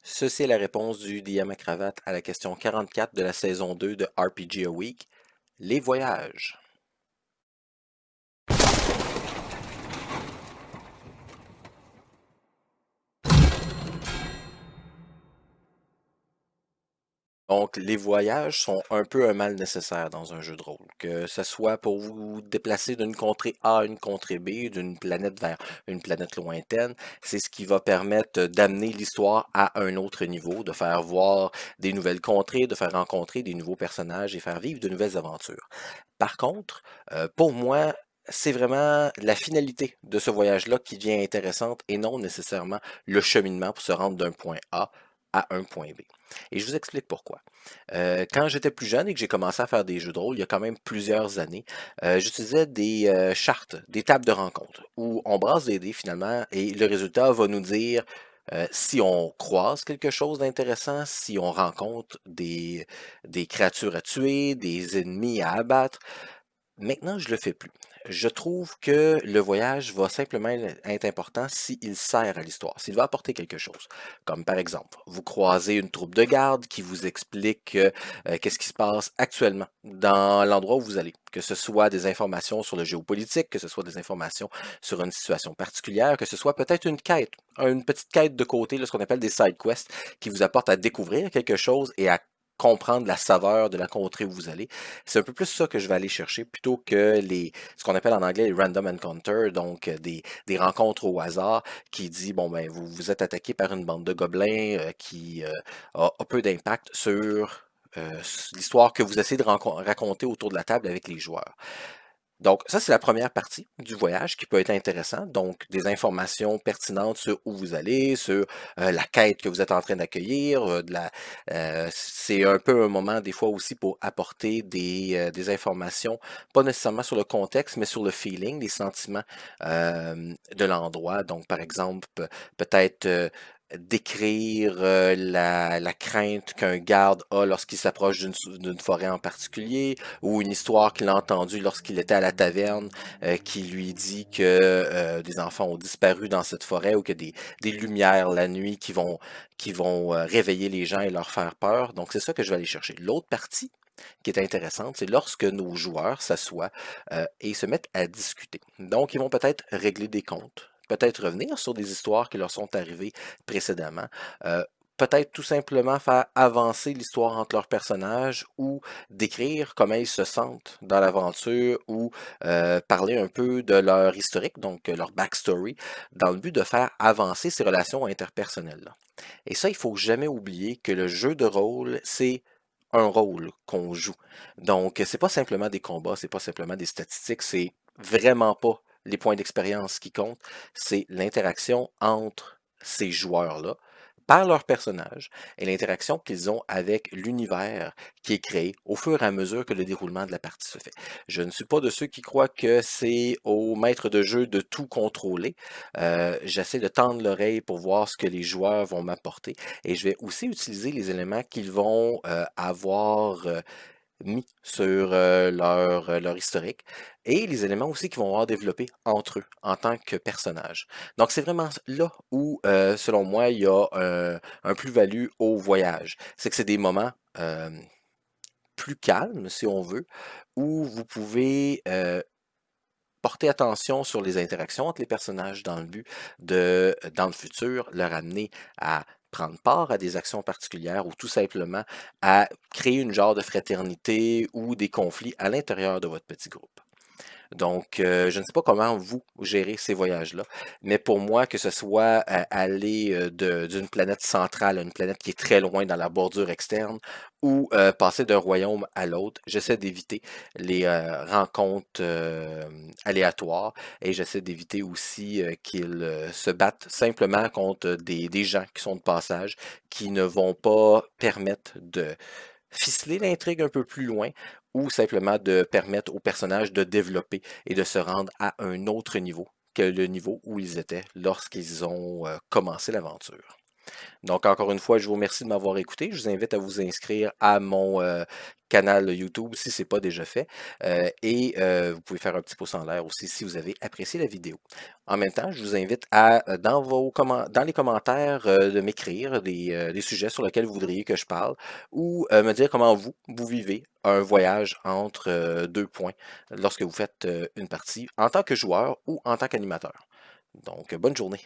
Ceci est la réponse du DM à cravate à la question 44 de la saison 2 de RPG A Week, les voyages. Donc, les voyages sont un peu un mal nécessaire dans un jeu de rôle, que ce soit pour vous déplacer d'une contrée A à une contrée B, d'une planète vers une planète lointaine, c'est ce qui va permettre d'amener l'histoire à un autre niveau, de faire voir des nouvelles contrées, de faire rencontrer des nouveaux personnages et faire vivre de nouvelles aventures. Par contre, pour moi, c'est vraiment la finalité de ce voyage-là qui devient intéressante et non nécessairement le cheminement pour se rendre d'un point A à un point B. Et je vous explique pourquoi. Quand j'étais plus jeune et que j'ai commencé à faire des jeux de rôle, il y a quand même plusieurs années, j'utilisais des chartes, des tables de rencontre, où on brasse des dés finalement et le résultat va nous dire si on croise quelque chose d'intéressant, si on rencontre des créatures à tuer, des ennemis à abattre. Maintenant, je le fais plus. Je trouve que le voyage va simplement être important s'il sert à l'histoire, s'il va apporter quelque chose. Comme par exemple, vous croisez une troupe de garde qui vous explique qu'est-ce qui se passe actuellement dans l'endroit où vous allez, que ce soit des informations sur le géopolitique, que ce soit des informations sur une situation particulière, que ce soit peut-être une petite quête de côté, là, ce qu'on appelle des side quests, qui vous apportent à découvrir quelque chose et à comprendre la saveur de la contrée où vous allez. C'est un peu plus ça que je vais aller chercher plutôt que ce qu'on appelle en anglais les random encounters, donc des rencontres au hasard qui dit, bon, ben, vous êtes attaqué par une bande de gobelins qui a peu d'impact sur l'histoire que vous essayez de raconter autour de la table avec les joueurs. Donc, ça, c'est la première partie du voyage qui peut être intéressant. Donc, des informations pertinentes sur où vous allez, sur la quête que vous êtes en train d'accueillir. C'est un peu un moment, des fois aussi, pour apporter des informations, pas nécessairement sur le contexte, mais sur le feeling, les sentiments de l'endroit. Donc, par exemple, peut-être décrire la crainte qu'un garde a lorsqu'il s'approche d'une forêt en particulier, ou une histoire qu'il a entendue lorsqu'il était à la taverne qui lui dit que des enfants ont disparu dans cette forêt ou que des lumières la nuit qui vont réveiller les gens et leur faire peur. Donc c'est ça que je vais aller chercher. L'autre partie qui est intéressante, c'est lorsque nos joueurs s'assoient et se mettent à discuter. Donc ils vont peut-être régler des comptes, peut-être revenir sur des histoires qui leur sont arrivées précédemment, euh, peut-être tout simplement faire avancer l'histoire entre leurs personnages ou décrire comment ils se sentent dans l'aventure ou parler un peu de leur historique, donc leur backstory, dans le but de faire avancer ces relations interpersonnelles-là. Et ça, il faut jamais oublier que le jeu de rôle, c'est un rôle qu'on joue. Donc, c'est pas simplement des combats, c'est pas simplement des statistiques, c'est vraiment pas les points d'expérience qui comptent, c'est l'interaction entre ces joueurs-là par leur personnage et l'interaction qu'ils ont avec l'univers qui est créé au fur et à mesure que le déroulement de la partie se fait. Je ne suis pas de ceux qui croient que c'est au maître de jeu de tout contrôler. J'essaie de tendre l'oreille pour voir ce que les joueurs vont m'apporter et je vais aussi utiliser les éléments qu'ils vont avoir mis sur leur historique et les éléments aussi qu'ils vont avoir développés entre eux en tant que personnages. Donc c'est vraiment là où, selon moi, il y a un plus-value au voyage. C'est que c'est des moments plus calmes, si on veut, où vous pouvez porter attention sur les interactions entre les personnages dans le but de, dans le futur, leur amener à prendre part à des actions particulières ou tout simplement à créer une genre de fraternité ou des conflits à l'intérieur de votre petit groupe. Donc, je ne sais pas comment vous gérez ces voyages-là, mais pour moi, que ce soit aller d'une planète centrale à une planète qui est très loin dans la bordure externe ou passer d'un royaume à l'autre, j'essaie d'éviter les rencontres aléatoires et j'essaie d'éviter aussi qu'ils se battent simplement contre des gens qui sont de passage, qui ne vont pas permettre de ficeler l'intrigue un peu plus loin ou simplement de permettre aux personnages de développer et de se rendre à un autre niveau que le niveau où ils étaient lorsqu'ils ont commencé l'aventure. Donc, encore une fois, je vous remercie de m'avoir écouté. Je vous invite à vous inscrire à mon canal YouTube si ce n'est pas déjà fait. Vous pouvez faire un petit pouce en l'air aussi si vous avez apprécié la vidéo. En même temps, je vous invite à, dans les commentaires, de m'écrire des sujets sur lesquels vous voudriez que je parle ou me dire comment vous vivez un voyage entre deux points lorsque vous faites une partie en tant que joueur ou en tant qu'animateur. Donc, bonne journée.